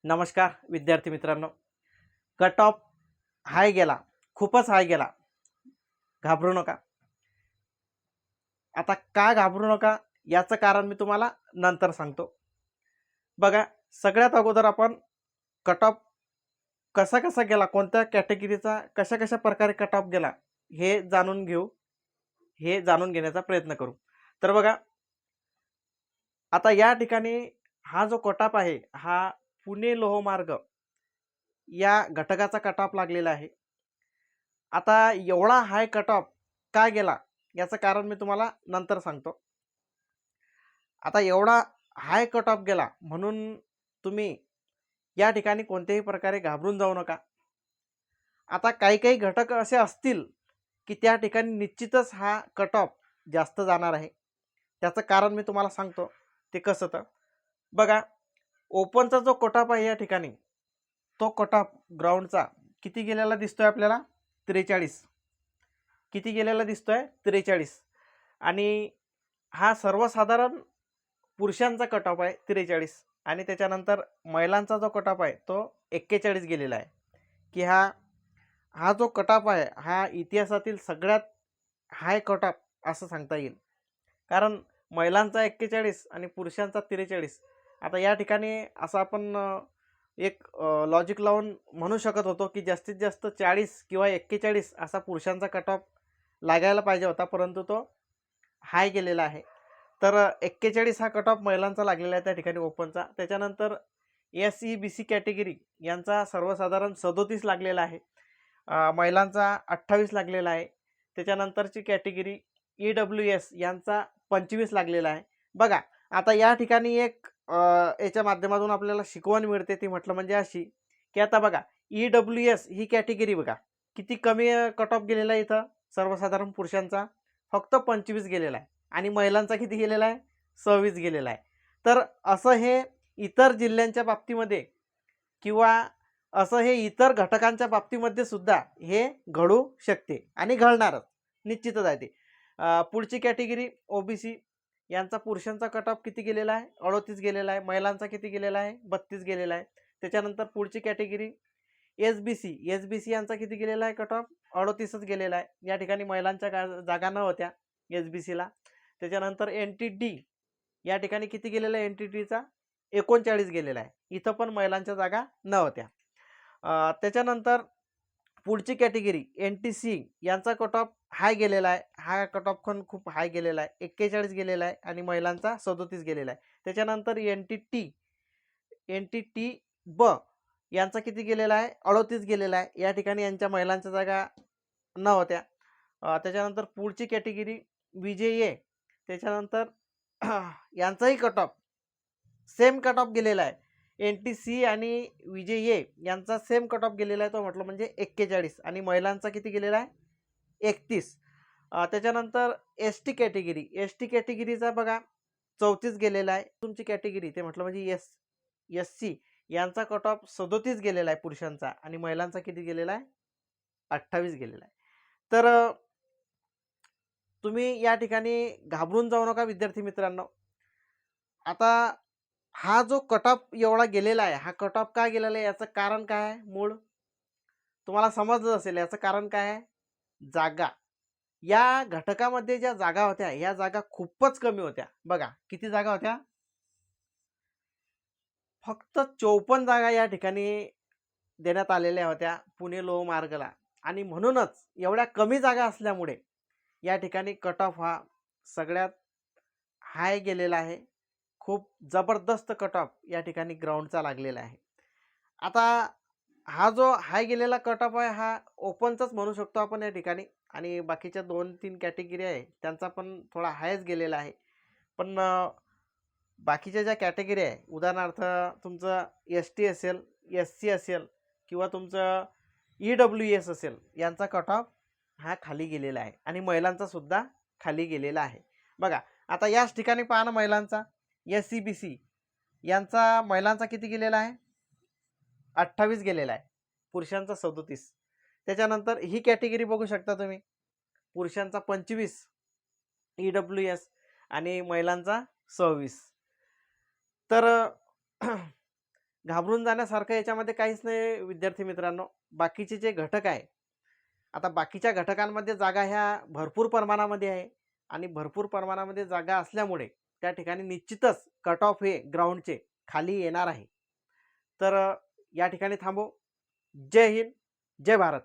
नमस्कार विद्यार्थी मित्रांनो. कट ऑफ हाय गेला, खूपच हाय गेला. घाबरू नका. आता का घाबरू नका याचं कारण मी तुम्हाला नंतर सांगतो. बघा, सगळ्यात अगोदर आपण कट ऑफ कसा कसा गेला, कोणत्या कॅटेगरीचा कशा कशा प्रकारे कट ऑफ गेला हे जाणून घेऊ. हे जाणून घेण्याचा प्रयत्न करू. तर बघा, आता या ठिकाणी हा जो कट ऑफ आहे हा पुणे लोहमार्ग या घटकाचा कट ऑफ लागलेला आहे. आता एवढा हाय कट ऑफ का गेला याचं कारण मी तुम्हाला नंतर सांगतो. आता एवढा हाय कट ऑफ गेला म्हणून तुम्ही या ठिकाणी कोणत्याही प्रकारे घाबरून जाऊ नका. आता काही काही घटक असे असतील की त्या ठिकाणी निश्चितच हा कट ऑफ जास्त जाणार आहे. त्याचं कारण मी तुम्हाला सांगतो ते कसं. तर बघा, ओपनचा जो कट ऑफ आहे या ठिकाणी तो कट ऑफ ग्राउंडचा किती गेलेला दिसतोय आपल्याला? 43. किती गेलेला दिसतोय? 43. आणि हा सर्वसाधारण पुरुषांचा कट ऑफ आहे 43 आणि त्याच्यानंतर महिलांचा जो कट ऑफ आहे तो 41 गेलेला आहे. की हा हा जो कट ऑफ आहे हा इतिहासातील सगळ्यात हाय कट ऑफ असं सांगता येईल. कारण महिलांचा 41 आणि पुरुषांचा 43. आता या ठिकाणी असं आपण एक लॉजिक लावून म्हणू शकत होतो की जास्तीत जास्त 40 किंवा 41 असा पुरुषांचा कट ऑफ लागायला पाहिजे होता, परंतु तो हाय गेलेला आहे. तर 41 हा कट ऑफ महिलांचा लागलेला आहे त्या ठिकाणी ओपनचा. त्याच्यानंतर SEBC कॅटेगरी यांचा सर्वसाधारण 37 लागलेला आहे. महिलांचा 28 लागलेला आहे. त्याच्यानंतरची कॅटेगरी EWS यांचा 25 लागलेला आहे. बघा, आता या ठिकाणी एक याच्या माध्यमातून आपल्याला शिकवण मिळते, ती म्हटलं म्हणजे अशी की आता बघा, EWS ही कॅटेगरी बघा किती कमी कट ऑफ गेलेला आहे इथं. सर्वसाधारण पुरुषांचा फक्त 25 गेलेला आहे आणि महिलांचा किती गेलेला आहे? 26 गेलेला आहे. तर असं हे इतर जिल्ह्यांच्या बाबतीमध्ये किंवा असं हे इतर घटकांच्या बाबतीमध्ये सुद्धा हे घडू शकते आणि घडणारच निश्चितच आहे ते. पुढची कॅटेगरी OBC यांचा पुरुषांचा कट ऑफ किती गेलेला आहे? 38 गेलेला आहे. महिलांचा किती गेलेला आहे? 32 गेलेला आहे. त्याच्यानंतर पुढची कॅटेगरी SBC यांचा किती गेलेला आहे कट ऑफ? 38च गेलेला आहे. या ठिकाणी महिलांच्या जागा न होत्या SBCला. त्याच्यानंतर NTD या ठिकाणी किती गेलेला आहे? NTDचा 39 गेलेला आहे. इथं पण महिलांच्या जागा न होत्या. त्याच्यानंतर पुढची कॅटेगरी NTC यांचा कट ऑफ हाय गेलेला आहे. हा कट ऑफ पण खूप हाय गेलेला आहे. 41 गेलेला आहे आणि महिलांचा 37 गेलेला आहे. त्याच्यानंतर NTTB यांचा किती गेलेला आहे? 38 गेलेला आहे. या ठिकाणी यांच्या महिलांच्या जागा न होत्या. त्याच्यानंतर पुढची कॅटेगरी VJA, त्याच्यानंतर यांचाही cut off same cut off गेलेला आहे. NTC आणि VJA यांचा सेम कट ऑफ गेलेला आहे, तो म्हटलं म्हणजे 41 आणि महिलांचा किती गेलेला आहे? 31. त्याच्यानंतर ST कॅटेगरीचा बघा 34 गेलेला आहे. तुमची कॅटेगरी ते म्हटलं म्हणजे SC यांचा कट ऑफ 37 गेलेला आहे पुरुषांचा आणि महिलांचा किती गेलेला आहे? 28 गेलेला आहे. तर तुम्ही या ठिकाणी घाबरून जाऊ नका विद्यार्थी मित्रांनो. आता हा जो कट ऑफ एवढा गेलेला आहे, हा कट ऑफ का गेलेला आहे याचं कारण काय आहे? मूळ तुम्हाला समजलं असेल. याचं कारण काय आहे? जागा. या घटकामध्ये ज्या जागा होत्या या जागा खूपच कमी होत्या. बघा किती जागा होत्या? फक्त 54 जागा या ठिकाणी देण्यात आलेल्या होत्या पुणे लोहमार्गला आणि म्हणूनच एवढ्या कमी जागा असल्यामुळे या ठिकाणी कट ऑफ हा सगळ्यात हाय गेलेला आहे. खूप जबरदस्त कट ऑफ या ठिकाणी ग्राउंडचा लागलेला आहे. आता हा जो हाय गेलेला कट ऑफ आहे हा ओपनचाच म्हणू शकतो आपण या ठिकाणी आणि बाकीच्या 2-3 कॅटेगरी आहे त्यांचा पण थोडा हायच गेलेला आहे. पण बाकीच्या ज्या कॅटेगरी आहे, उदाहरणार्थ तुमचं ST असेल, SC असेल किंवा तुमचं EWS असेल, यांचा कट ऑफ हा खाली गेलेला आहे आणि महिलांचा सुद्धा खाली गेलेला आहे. बघा, आता याच ठिकाणी पहा ना, महिलांचा SEBC यांचा महिलांचा किती गेलेला आहे? 28 गेलेला आहे. पुरुषांचा 37. त्याच्यानंतर ही कॅटेगरी बघू शकता तुम्ही, पुरुषांचा 25 EWS आणि महिलांचा 26. तर घाबरून जाण्यासारखं याच्यामध्ये काहीच नाही विद्यार्थी मित्रांनो. बाकीचे जे घटक आहे, आता बाकीच्या घटकांमध्ये जागा ह्या भरपूर प्रमाणामध्ये आहे आणि भरपूर प्रमाणामध्ये जागा असल्यामुळे त्या ठिकाणी निश्चितच कट ऑफ हे ग्राउंडचे खाली येणार आहे. तर या ठिकाणी थांबू. जय हिंद, जय भारत.